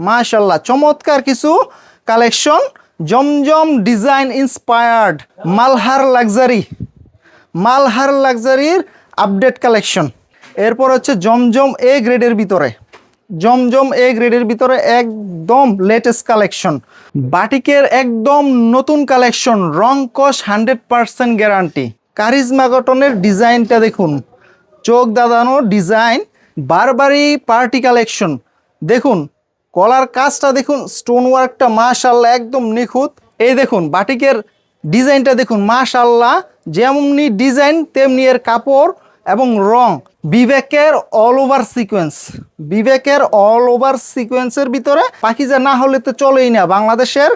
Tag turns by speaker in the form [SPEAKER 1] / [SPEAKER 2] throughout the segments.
[SPEAKER 1] মাশাআল্লাহ চমৎকার কিছু কালেকশন, জমজম ডিজাইন ইন্সপায়ার্ড মালহার লাক্সারির আপডেট কালেকশন। এরপর হচ্ছে জমজম এ গ্রেডের ভিতরে একদম লেটেস্ট কালেকশন, বাটিকের একদম নতুন কালেকশন, রং কস 100% গ্যারান্টি। কারিজমা কটনের ডিজাইনটা দেখুন, চোখ দাদানো ডিজাইন, বারবারি পার্টি কালেকশন। দেখুন কলার কাজটা দেখুন, স্টোন ওয়ার্কটা মাশাআল্লাহ একদম নিখুঁত। এই দেখুন বাটিকের ডিজাইনটা দেখুন মাশাআল্লাহ, যেমনি ডিজাইন তেমনি এর কাপড় এবং রং। বিবেকের অল ওভার সিকোয়েন্সের ভিতরে পাকিজা না হলে তো চলেই না। বাংলাদেশের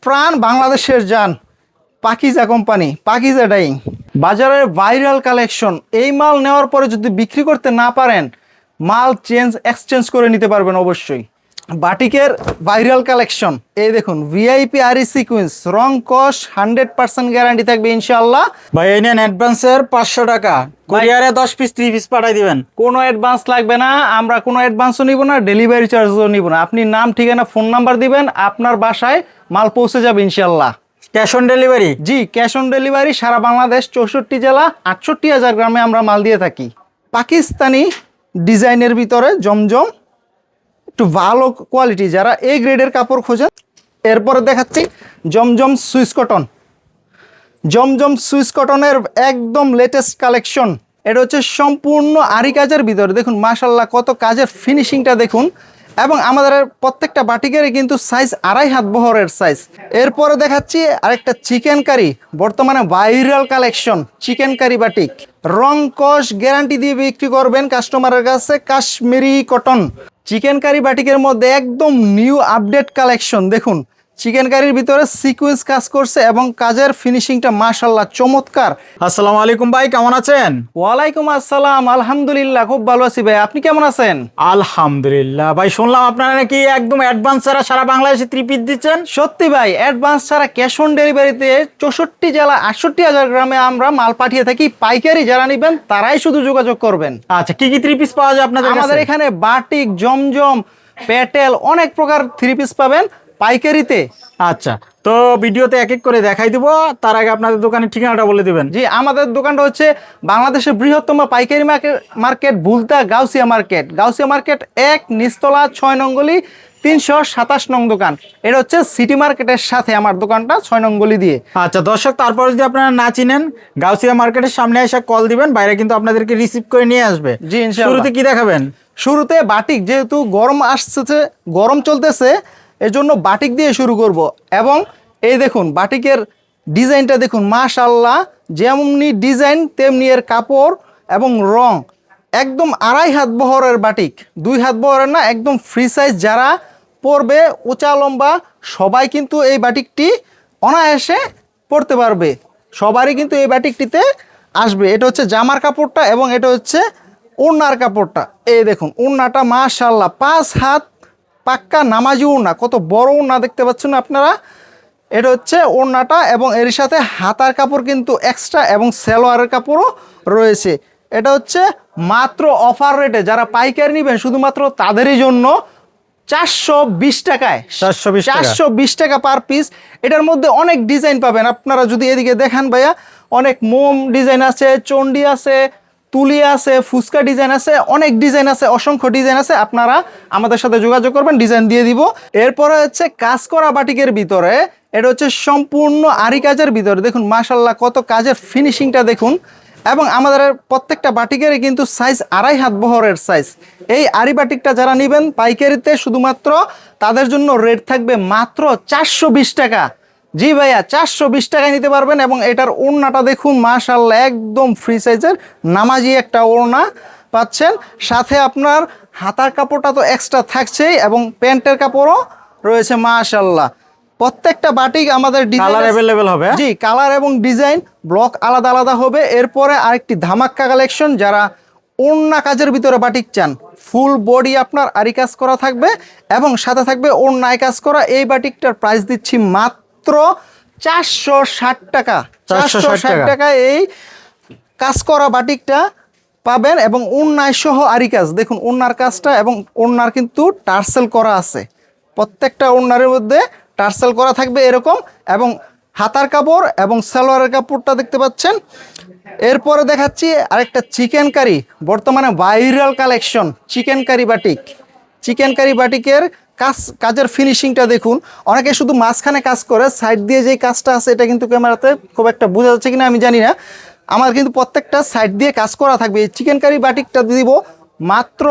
[SPEAKER 1] প্রাণ, বাংলাদেশের জান, পাকিজা কোম্পানি, পাকিজা ডাইং। বাজারের ভাইরাল কালেকশন। এই মাল নেওয়ার পরে যদি বিক্রি করতে না পারেন, মাল এক্সচেঞ্জ করে নিতে পারবেন অবশ্যই। বাটিকের ভাইরাল কালেকশন, এই দেখুন ভিআইপি আরি সিকোয়েন্স, রং কস 100% গ্যারান্টি থাকবে ইনশাআল্লাহ।
[SPEAKER 2] ভাই এই নেন অ্যাডভান্সের 500 টাকা, কুরিয়ারে 10 পিস 30 পিস পাঠাই দিবেন।
[SPEAKER 1] কোনো অ্যাডভান্স লাগবে না, আমরা কোনো অ্যাডভান্সও নিব না, ডেলিভারি চার্জও নিব না। আপনি নাম, ঠিকানা, ফোন নাম্বার দিবেন, আপনার বাসায় মাল পৌঁছে যাবে ইনশাআল্লাহ।
[SPEAKER 2] Cash on delivery?
[SPEAKER 1] জি, ক্যাশ অন ডেলিভারি। সারা বাংলাদেশ 64 জেলা 68,000 গ্রামে আমরা মাল দিয়ে থাকি। পাকিস্তানি ডিজাইনের ভিতরে জমজম, একটু ভালো কোয়ালিটি, যারা এ গ্রেডের কাপড় খোঁজেন। এরপরে দেখাচ্ছি জমজম সুইস কটনের একদম লেটেস্ট কালেকশন। এটা হচ্ছে সম্পূর্ণ আরি কাজের ভিতরে। দেখুন মাশাআল্লাহ কত কাজের ফিনিশিংটা দেখুন, এবং আমাদের প্রত্যেকটা বাটিকেরই কিন্তু সাইজ 2.5 হাত বহরের সাইজ। এরপরে দেখাচ্ছি আরেকটা চিকেন কারি, বর্তমানে ভাইরাল কালেকশন, চিকেন কারি বাটিক। রং কস গ্যারান্টি দিয়ে বিক্রি করবেন কাস্টমারের কাছে। কাশ্মীরি কটন চিকেন কারি বাটিকের মধ্যে একদম নিউ আপডেট কালেকশন। দেখুন চিকেন কারির ভিতরে সিকোয়েন্স কাজ করছে এবং কাজের ফিনিশিংটা মাশাআল্লাহ চমৎকার।
[SPEAKER 2] আসসালামু আলাইকুম ভাই, কেমন আছেন?
[SPEAKER 1] ওয়ালাইকুম আসসালাম, আলহামদুলিল্লাহ খুব ভালো আছি ভাই, আপনি কেমন আছেন?
[SPEAKER 2] আলহামদুলিল্লাহ ভাই, শুনলাম আপনারা নাকি একদম অ্যাডভান্স ছাড়া সারা বাংলাদেশে 3 পিস দিচ্ছেন।
[SPEAKER 1] সত্যি ভাই, অ্যাডভান্স ছাড়া ক্যাশ অন ডেলিভারিতে 64 জেলা 68,000 গ্রামে আমরা মাল পাঠিয়ে থাকি। পাইকারি যারা নেবেন তারাই শুধু যোগাযোগ করবেন।
[SPEAKER 2] আচ্ছা, কি কি 3 পিস পাওয়া যায় আপনাদের কাছে?
[SPEAKER 1] আমাদের এখানে বাটিক, জমজম, প্যাটেল, অনেক প্রকার 3 পিস পাবেন পাইকারিতে।
[SPEAKER 2] আচ্ছা, তো ভিডিওতে এক এক করে দেখাই দিব, তার আগে আপনাদের দোকানের ঠিকানাটা বলে দিবেন।
[SPEAKER 1] জি, আমাদের দোকানটা হচ্ছে বাংলাদেশের বৃহত্তম পাইকারি মার্কেট ভুলতা গাউসিয়া মার্কেট 1 নিচতলা 6 নং গলি 327 নং দোকান। এটা হচ্ছে সিটি মার্কেটের সাথে আমার দোকানটা 6 নং গলি দিয়ে।
[SPEAKER 2] আচ্ছা দর্শক, তারপর যদি আপনারা না চিনেন, গাউসিয়া মার্কেটের সামনে এসে কল দিবেন, বাইরে কিন্তু আপনাদেরকে রিসিভ করে নিয়ে আসবে।
[SPEAKER 1] জি ইনশাআল্লাহ।
[SPEAKER 2] শুরুতে কি দেখাবেন?
[SPEAKER 1] শুরুতে বাটিক, যেহেতু গরম চলতেছে, এজন্য বাটিক দিয়ে শুরু করব। এবং এই দেখুন বাটিকের ডিজাইনটা দেখুন মাশাআল্লাহ, যেমনি ডিজাইন তেমনি এর কাপড় এবং রং। একদম 2.5 হাত বহরের বাটিক, 2 হাত বহরের না, একদম ফ্রি সাইজ। যারা পরবে উঁচা লম্বা সবাই কিন্তু এই বাটিকটি অনায়াসে পরতে পারবে, সবারই কিন্তু এই বাটিকটিতে আসবে। এটা হচ্ছে জামার কাপড়টা এবং এটা হচ্ছে ওড়নার কাপড়টা। এই দেখুন ওড়নাটা মাশাআল্লাহ 5 হাত পাক্কা নামাজি ওড়না, কত বড় ওড়না দেখতে পাচ্ছেন আপনারা। এটা হচ্ছে ওড়নাটা এবং এর সাথে হাতার কাপড় কিন্তু এক্সট্রা এবং সালোয়ারের কাপড়ও রয়েছে। এটা হচ্ছে মাত্র অফার রেটে, যারা পাইকারি নেবেন শুধুমাত্র তাদেরই জন্য 420 টাকায়, 420 টাকা পার পিস। এটার মধ্যে অনেক ডিজাইন পাবেন আপনারা, যদি এদিকে দেখান ভাইয়া, অনেক মোম ডিজাইন আছে, চন্ডি আছে, তুলি আছে, ফুচকা ডিজাইন আছে, অনেক ডিজাইন আছে, অসংখ্য ডিজাইন আছে। আপনারা আমাদের সাথে যোগাযোগ করবেন, ডিজাইন দিয়ে দিব। এরপরে হচ্ছে কাজ করা বাটিকের ভিতরে, এটা হচ্ছে সম্পূর্ণ আরি কাজের ভিতরে। দেখুন মাশাআল্লাহ কত কাজের ফিনিশিংটা দেখুন, এবং আমাদের প্রত্যেকটা বাটিকেরই কিন্তু সাইজ 2.5 হাত বহরের সাইজ। এই আরি বাটিকটা যারা নেবেন পাইকারিতে, শুধুমাত্র তাদের জন্য রেট থাকবে মাত্র 420 টাকা। জি ভাইয়া, 420 টাকায় নিতে পারবেন। এবং এটার ওড়নাটা দেখুন মাশাআল্লাহ একদম ফ্রি সাইজের নামাজি একটা ওড়না পাচ্ছেন। সাথে আপনার হাতার কাপড়টা তো এক্সট্রা থাকছেই এবং প্যান্টের কাপড়ও রয়েছে মাশাআল্লাহ। প্রত্যেকটা বাটিক আমাদের
[SPEAKER 2] কালার अवेलेबल হবে।
[SPEAKER 1] জি, কালার এবং ডিজাইন ব্লক আলাদা আলাদা হবে। এরপরে আরেকটি ধামাক্কা কালেকশন, যারা ওড়না কাজের ভিতরে বাটিক চান, ফুল বডি আপনার আরি কাজ করা থাকবে এবং সাথে থাকবে ওড়নায় কাজ করা। এই বাটিকটার প্রাইস দিচ্ছি মাত্র 460 টাকা। 460 টাকায় এই কাজ করা বাটিকটা পাবেন এবং ওড়নায় সহ আরি কাজ। দেখুন ওড়নার কাজটা এবং ওড়নার কিন্তু টার্সেল করা আছে। প্রত্যেকটা ওড়নার মধ্যে টার্সেল করা থাকবে এরকম, এবং হাতার কাপড় এবং সালোয়ারের কাপড়টা দেখতে পাচ্ছেন। এরপরে দেখাচ্ছি আরেকটা চিকেন কারি, বর্তমানে viral collection chicken curry batik. Chicken curry বাটিকের কাজের ফিনিশিংটা দেখুন। অনেকে শুধু মাঝখানে কাজ করে, সাইড দিয়ে যে কাজটা আছে এটা কিন্তু ক্যামেরাতে খুব একটা বোঝা যাচ্ছে কিনা আমি জানি না। আমার কিন্তু প্রত্যেকটা সাইড দিয়ে কাজ করা থাকবে। এই চিকেন কারি বাটিকটা দিব মাত্র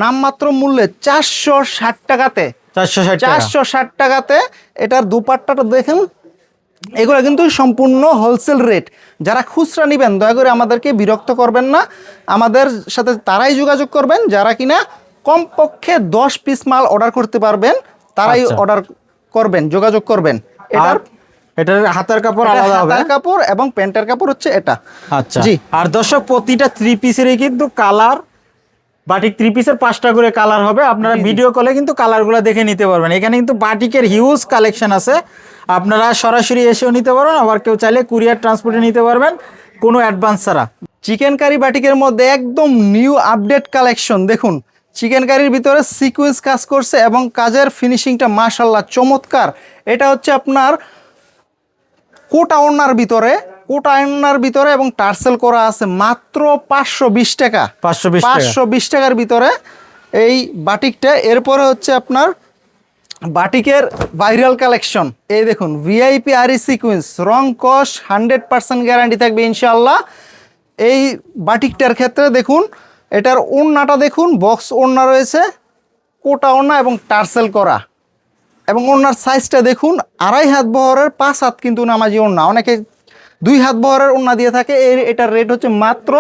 [SPEAKER 1] নামমাত্র মূল্যে 460 টাকাতে। 460 টাকাতে। এটার দুপাট্টাটা দেখেন, এগুলো কিন্তু সম্পূর্ণ হোলসেল রেট। যারা খুচরা নেবেন দয়া করে আমাদেরকে বিরক্ত করবেন না, আমাদের সাথে তারাই যোগাযোগ করবেন যারা কিনা কমপক্ষে 10 পিস মাল অর্ডার করতে পারবেন, তারাই অর্ডার করবেন, যোগাযোগ করবেন।
[SPEAKER 2] এটার হাতার কাপড় আলাদা হবে,
[SPEAKER 1] হাতার কাপড় এবং প্যান্টের কাপড় হচ্ছে এটা।
[SPEAKER 2] আচ্ছা জি। আর দর্শক প্রতিটা 3 পিসেরই কিন্তু কালার, বাটিক 3 পিসের 5টা করে কালার হবে। আপনারা ভিডিও কলে কিন্তু কালারগুলো দেখে নিতে পারবেন। এখানে কিন্তু বাটিকের হিউজ কালেকশন আছে, আপনারা সরাসরি এসেও নিতে পারবেন, আবার কেউ চাইলে কুরিয়ার ট্রান্সপোর্টে নিতে পারবেন কোনো অ্যাডভান্স ছাড়া।
[SPEAKER 1] চিকেন কারি বাটিকের মধ্যে একদম নিউ আপডেট কালেকশন দেখুন। চিকেন কারির ভিতরে সিকোয়েন্স কাজ করছে এবং কাজের ফিনিশিংটা মাশাআল্লাহ চমৎকার। এটা হচ্ছে আপনার কোটা ওড়নার ভিতরে, কোটা ওড়নার ভিতরে এবং টার্সেল করা আছে মাত্র 520 টাকা। 520 টাকার ভিতরে এই বাটিকটা। এরপরে হচ্ছে আপনার বাটিকের ভাইরাল কালেকশন, এই দেখুন ভিআইপি আরি সিকোয়েন্স, রং কস 100% গ্যারান্টি থাকবে ইনশাআল্লাহ। এই বাটিকটার ক্ষেত্রে দেখুন এটার ওড়নাটা দেখুন, বক্স ওড়না রয়েছে, কোটা ওড়না এবং টার্সেল করা, এবং ওড়নার সাইজটা দেখুন 2.5 হাত বহরের 5 হাত কিন্তু নামাজি ওড়না। অনেকে 2 হাত বহরের ওড়না দিয়ে থাকে। এটার রেট হচ্ছে মাত্র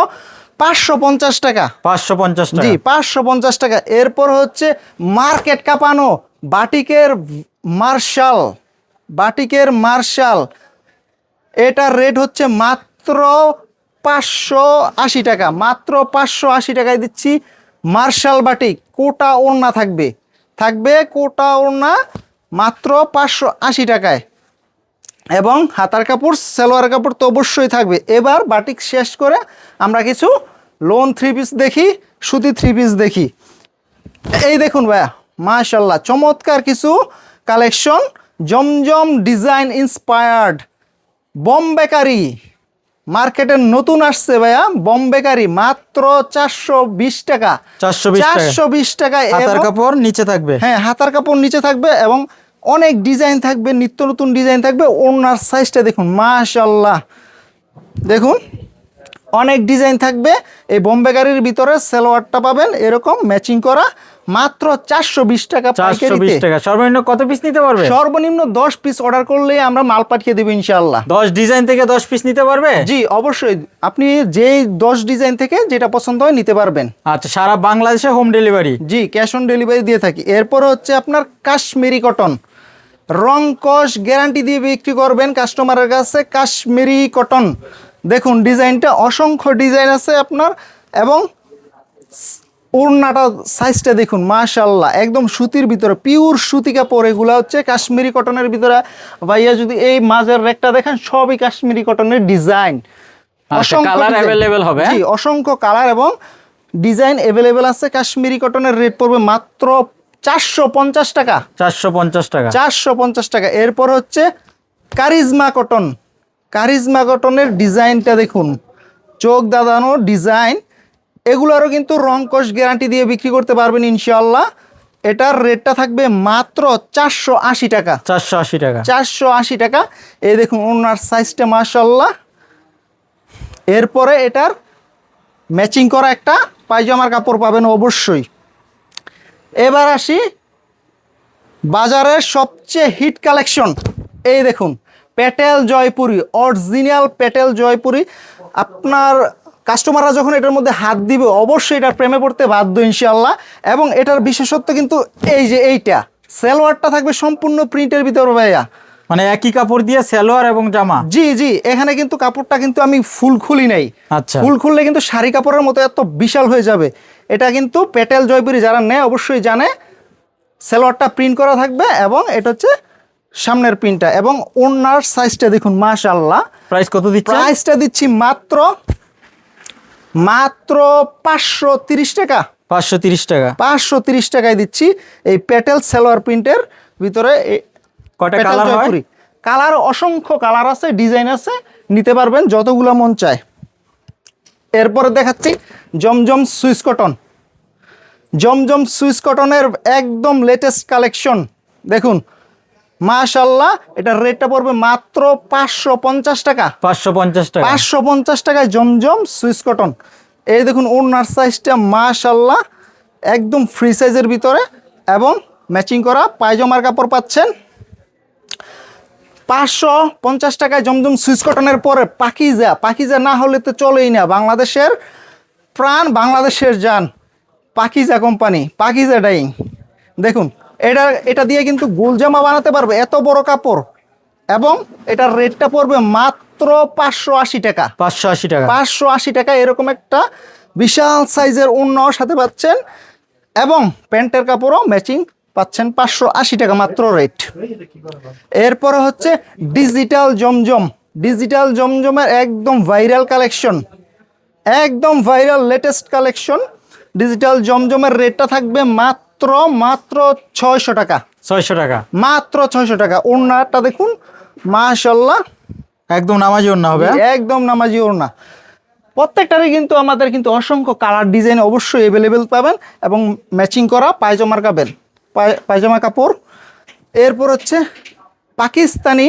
[SPEAKER 1] 550 টাকা।
[SPEAKER 2] 550 টাকা,
[SPEAKER 1] জি 550 টাকা। এরপর হচ্ছে মার্কেট কাঁপানো বাটিকের মার্শাল, বাটিকের মার্শাল, এটার রেট হচ্ছে মাত্র 580 টাকা। মাত্র 580 টাকায় দিচ্ছি মার্শাল বাটিক। কোটা ওড়না থাকবে, কোটা ওড়না মাত্র 580 টাকায়, এবং হাতার কাপড় সালোয়ার কাপড় তো অবশ্যই থাকবে। এবার বাটিক শেষ করে আমরা কিছু লোন 3 পিস দেখি, সুতি 3 পিস দেখি। এই দেখুন ভাইয়া মাশাআল্লাহ চমৎকার কিছু কালেকশন, জমজম ডিজাইন ইন্সপায়ার্ড বোম্বে কারি। মার্কেটে নতুন আসছে ভাইয়া বোম্বে কারি, মাত্র 420 টাকা। 420 টাকা।
[SPEAKER 2] হাতার কাপড় নিচে থাকবে,
[SPEAKER 1] হ্যাঁ হাতার কাপড় নিচে থাকবে এবং অনেক ডিজাইন থাকবে, নিত্য নতুন ডিজাইন থাকবে। ওড়নার সাইজটা দেখুন মাশাআল্লাহ, দেখুন অনেক ডিজাইন থাকবে। এই বোম্বে কারির ভিতরে সালোয়ারটা পাবেন এরকম ম্যাচিং করা, মাত্র 420 টাকা।
[SPEAKER 2] 420 টাকা। সর্বনিম্ন কত পিস নিতে পারবে?
[SPEAKER 1] সর্বনিম্ন 10 পিস অর্ডার করলে আমরা মাল পাঠিয়ে দেব ইনশাআল্লাহ।
[SPEAKER 2] 10 ডিজাইন থেকে 10 পিস নিতে পারবে?
[SPEAKER 1] জি অবশ্যই, আপনি যেই 10 ডিজাইন থেকে যেটা পছন্দ হয় নিতে পারবেন।
[SPEAKER 2] আচ্ছা, সারা বাংলাদেশে হোম ডেলিভারি?
[SPEAKER 1] জি ক্যাশ অন ডেলিভারি দিয়ে থাকি। এরপর হচ্ছে আপনার কাশ্মীরি কটন, রং কস গ্যারান্টি দিয়ে বিক্রি করবেন কাস্টমারের কাছে। কাশ্মীরি কটন দেখুন ডিজাইনটা, অসংখ্য ডিজাইন আছে আপনার, এবং ওড়নাটা সাইজটা দেখুন মাশাআল্লাহ একদম সুতির ভিতরে, পিওর সুতি কাপড়। এগুলা হচ্ছে কাশ্মীরি কটনের ভিতরে ভাইয়া। যদি এই মাঝের রেকটা দেখেন সবই কাশ্মীরি কটনের ডিজাইন,
[SPEAKER 2] কালার अवेलेबल হবে।
[SPEAKER 1] জি অসংখ্য কালার এবং ডিজাইন अवेलेबल আছে। কাশ্মীরি কটনের রেট পড়বে মাত্র 450 টাকা।
[SPEAKER 2] 450 টাকা।
[SPEAKER 1] 450 টাকা। এরপর হচ্ছে কারিজমা কটন, কারিজমা কটনের ডিজাইনটা দেখুন, চোখ দাদানো ডিজাইন। এগুলোরও কিন্তু রং কস গ্যারান্টি দিয়ে বিক্রি করতে পারবেন ইনশাআল্লাহ। এটার রেটটা থাকবে মাত্র 480 টাকা।
[SPEAKER 2] 480 টাকা।
[SPEAKER 1] 480 টাকা। এই দেখুন ওনার সাইজটা মাশাআল্লাহ। এরপরে এটার ম্যাচিং করা একটা পায়জামার কাপড় পাবেন অবশ্যই। এবার আসি বাজারের সবচেয়ে হিট কালেকশন, এই দেখুন প্যাটেল জয়পুরি, অরিজিনাল প্যাটেল জয়পুরি। আপনার কাস্টমাররা যখন এটার মধ্যে হাত দিবে অবশ্যই এটার প্রেমে পড়তে বাধ্য ইনশাআল্লাহ। এবং এটার বিশেষত্ব কিন্তু এই যে এইটা সালোয়ারটা থাকবে সম্পূর্ণ প্রিন্টের ভিতরে ভাইয়া,
[SPEAKER 2] মানে একই কাপড় দিয়ে সালোয়ার এবং জামা?
[SPEAKER 1] জি জি, এখানে কিন্তু কাপড়টা কিন্তু আমি ফুল খুলি নাই।
[SPEAKER 2] আচ্ছা,
[SPEAKER 1] ফুল খুললে কিন্তু শাড়ি কাপড়ের মতো এত বিশাল হয়ে যাবে। এটা কিন্তু প্যাটেল জয়পুরি, যারা নেয় অবশ্যই জানে। সালোয়ারটা প্রিন্ট করা থাকবে এবং এটা হচ্ছে সামনের প্রিন্টটা, এবং ওড়নার সাইজটা দেখুন মাশাআল্লাহ।
[SPEAKER 2] প্রাইস কত দিচ্ছেন?
[SPEAKER 1] প্রাইসটা দিচ্ছি মাত্র 530 টাকা।
[SPEAKER 2] 530 টাকা।
[SPEAKER 1] 530 টাকায় দিচ্ছি এই পেটেল সালোয়ার প্রিন্টের ভিতরে।
[SPEAKER 2] কয়টা কালার হয়?
[SPEAKER 1] কালার অসংখ্য কালার আছে, ডিজাইন আছে, নিতে পারবেন যতগুলো মন চায়। এরপরে দেখাচ্ছি জমজম সুইস কটন। জমজম সুইস কটনের একদম লেটেস্ট কালেকশন দেখুন, মাশাআল্লাহ। এটার রেটটা পড়বে মাত্র 550 টাকা।
[SPEAKER 2] 550 টাকা।
[SPEAKER 1] 550 টাকায় জমজম সুইস কটন। এই দেখুন ওনার সাইজটা মাশাআল্লাহ একদম ফ্রি সাইজের ভিতরে এবং ম্যাচিং করা পায়জামার কাপড় পাচ্ছেন। 550 টাকায় জমজম সুইস কটনের পরে পাকিজা। পাকিজা না হলে তো চলেই না, বাংলাদেশের প্রাণ, বাংলাদেশের জান, পাকিজা কোম্পানি, পাকিজা ডাইং। দেখুন এটা দিয়ে কিন্তু গোলজামা বানাতে পারবে, এত বড় কাপড়। এবং এটার রেটটা পড়বে মাত্র 580 টাকা।
[SPEAKER 2] 580 টাকা।
[SPEAKER 1] 580 টাকা এরকম একটা বিশাল সাইজের ওড়নাও সাথে পাচ্ছেন এবং প্যান্টের কাপড়ও ম্যাচিং পাচ্ছেন। 580 টাকা মাত্র রেট। এরপরে হচ্ছে ডিজিটাল জমজম। ডিজিটাল জমজমের একদম ভাইরাল কালেকশন, একদম ভাইরাল লেটেস্ট কালেকশন। ডিজিটাল জমজমের রেটটা থাকবে মাত্র 600 টাকা।
[SPEAKER 2] 600 টাকা
[SPEAKER 1] মাত্র 600 টাকা। ওড়নাটা দেখুন মাশাআল্লাহ
[SPEAKER 2] একদম নামাজি ওড়না হবে।
[SPEAKER 1] একদম নামাজি ওড়না। প্রত্যেকটারই কিন্তু আমাদের কিন্তু অসংখ্য কালার ডিজাইন অবশ্যই অ্যাভেলেবেল পাবেন এবং ম্যাচিং করা পায়জামার কাপড়, পায়জামা কাপড়। এরপর হচ্ছে পাকিস্তানি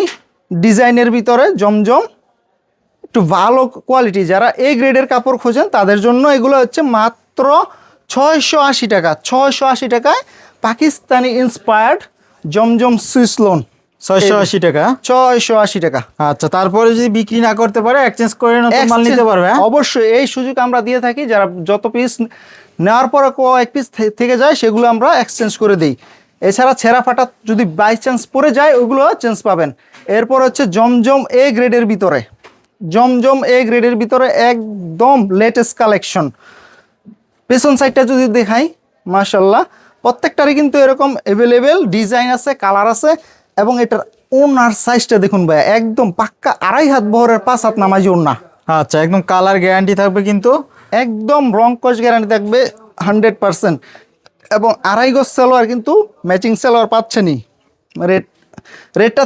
[SPEAKER 1] ডিজাইনের ভিতরে জমজম, একটু ভালো কোয়ালিটি, যারা এ গ্রেডের কাপড় খোঁজেন তাদের জন্য এগুলো হচ্ছে মাত্র 680 টাকা। 680 টাকায় পাকিস্তানি ইন্সপায়ার্ড জমজম সুইস লোন।
[SPEAKER 2] 680 টাকা।
[SPEAKER 1] 680 টাকা।
[SPEAKER 2] আচ্ছা, তারপরে যদি বিক্রি না করতে পারে এক্সচেঞ্জ করে নতুন মাল নিতে পারবে। হ্যাঁ?
[SPEAKER 1] অবশ্যই এই সুযোগ আমরা দিয়ে থাকি। যারা যত পিস নেওয়ার পরে কয়েক পিস থেকে যায় সেগুলো আমরা এক্সচেঞ্জ করে দিই। এছাড়া ছেঁড়া ফাটা যদি বাই চান্স পড়ে যায় ওগুলো চেঞ্জ পাবেন। এরপর হচ্ছে জমজম এ গ্রেডের ভিতরে, জমজম এ গ্রেডের ভিতরে একদম লেটেস্ট কালেকশন। পেছন সাইডটা যদি দেখাই মাশাআল্লাহ প্রত্যেকটারই কিন্তু এরকম অ্যাভেলেবেল ডিজাইন আছে, কালার আছে এবং এটার ওড়নার সাইজটা দেখুন ভাই, একদম পাক্কা 2.5 হাত বহরের 5 হাত নামাজি ওড়না।
[SPEAKER 2] আচ্ছা, একদম কালার গ্যারান্টি থাকবে কিন্তু,
[SPEAKER 1] একদম রং কস গ্যারান্টি থাকবে 100%। এবং 2.5 গজ সালোয়ার কিন্তু ম্যাচিং সালোয়ার পাচ্ছেনই। রেটটা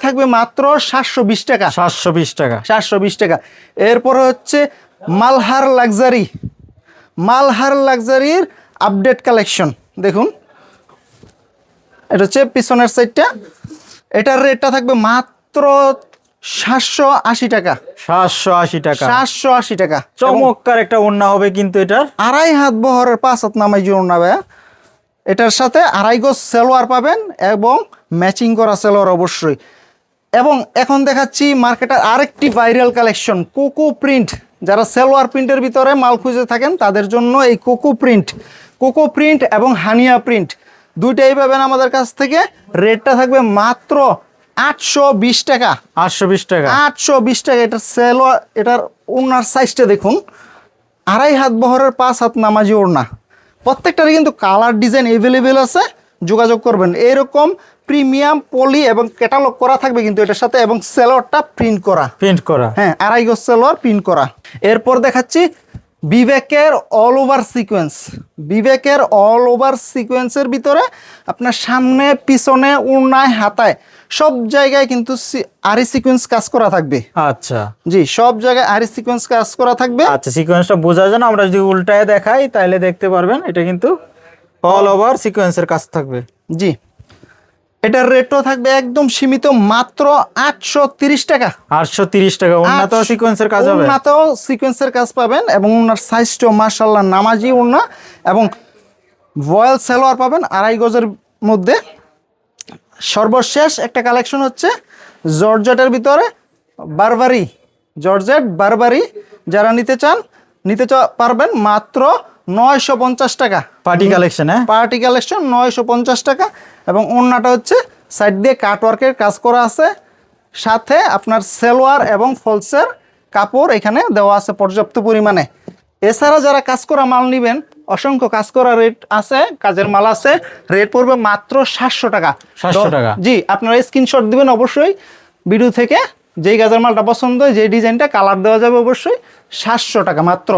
[SPEAKER 1] থাকবে মাত্র 720 টাকা।
[SPEAKER 2] 720 টাকা।
[SPEAKER 1] 720 টাকা। এরপরে হচ্ছে মালহার লাক্সারি। মালহার লাক্সারির আপডেট কালেকশন দেখুন, এটা হচ্ছে পিছনের সাইডটা। এটার রেটটা থাকবে মাত্র 780 টাকা।
[SPEAKER 2] 780 টাকা।
[SPEAKER 1] 780 টাকা।
[SPEAKER 2] চমৎকার একটা ওড়না হবে কিন্তু এটার।
[SPEAKER 1] 2.5 হাত বহরের 5 হাত নামাজি ওড়না ভাইয়া। এটার সাথে 2.5 গজ সালোয়ার পাবেন এবং ম্যাচিং করা সালোয়ার অবশ্যই। এবং এখন দেখাচ্ছি মার্কেটের আরেকটি ভাইরাল কালেকশন, কোকো প্রিন্ট। যারা সালোয়ার প্রিন্টের ভিতরে মাল খুঁজে থাকেন তাদের জন্য এই কোকো প্রিন্ট এবং হানিয়া প্রিন্ট দুইটাই পাবেন আমাদের কাছ থেকে। রেটটা থাকবে মাত্র 820 টাকা।
[SPEAKER 2] 820 টাকা।
[SPEAKER 1] 820 টাকা। এটার সালোয়ার, এটার ওড়নার সাইজটা দেখুন, 2.5 হাত বহরের 5 হাত নামাজি ওড়না। প্রত্যেকটারই কিন্তু কালার ডিজাইন অ্যাভেলেবেল আছে, যোগাযোগ করবেন। এরকম প্রিমিয়াম পলি এবং ক্যাটালগ করা থাকবে কিন্তু এটার সাথে, এবং সালোয়ারটা প্রিন্ট করা। হ্যাঁ, 2.5 গজ সালোয়ার প্রিন্ট করা। এরপর দেখাচ্ছি বিবেকের অল ওভার সিকোয়েন্সের ভিতরে আপনার সামনে, পিছনে, ওড়নায়, হাতায় সব জায়গায় কিন্তু আরি সিকোয়েন্স কাজ করা থাকবে।
[SPEAKER 2] আচ্ছা
[SPEAKER 1] জি, সব জায়গায় আরি সিকোয়েন্স কাজ করা থাকবে।
[SPEAKER 2] আচ্ছা, সিকোয়েন্সটা বোঝার জন্য আমরা যদি উল্টায় দেখাই তাহলে দেখতে পারবেন এটা কিন্তু অল ওভার সিকোয়েন্সের কাজ থাকবে।
[SPEAKER 1] জি, এটার রেটও থাকবে একদম সীমিত মাত্র 830 টাকা।
[SPEAKER 2] 830 টাকা। ওড়নাতেও সিকোয়েন্সের কাজ হবে।
[SPEAKER 1] ওড়নাতেও সিকোয়েন্সের কাজ পাবেন এবং ওনার সাইজটাও মাশাআল্লাহ নামাজি ওড়না এবং ভয়েল সালোয়ার পাবেন 2.5 গজের মধ্যে। সর্বশেষ একটা কালেকশন হচ্ছে জর্জেটের ভিতরে বারবারি। যারা নিতে পারবেন মাত্র 950 টাকা।
[SPEAKER 2] Party collection. হ্যাঁ,
[SPEAKER 1] পার্টি কালেকশন 950 টাকা। এবং ওড়নাটা হচ্ছে সাইড দিয়ে কাটওয়ার্কের কাজ করা আছে, সাথে আপনার সালোয়ার এবং ফলসের কাপড় এখানে দেওয়া আছে পর্যাপ্ত পরিমাণে। এছাড়া যারা কাজ করা মাল নেবেন, অসংখ্য কাজ করা রেট আছে, কাজের মাল আছে, রেট পড়বে মাত্র 700 টাকা।
[SPEAKER 2] 700 টাকা।
[SPEAKER 1] জি, আপনারা স্ক্রিনশট দিবেন অবশ্যই ভিডিও থেকে, যেই কাজের মালটা পছন্দ হয়, যে ডিজাইনটা কালার দেওয়া যাবে অবশ্যই 700 টাকা মাত্র।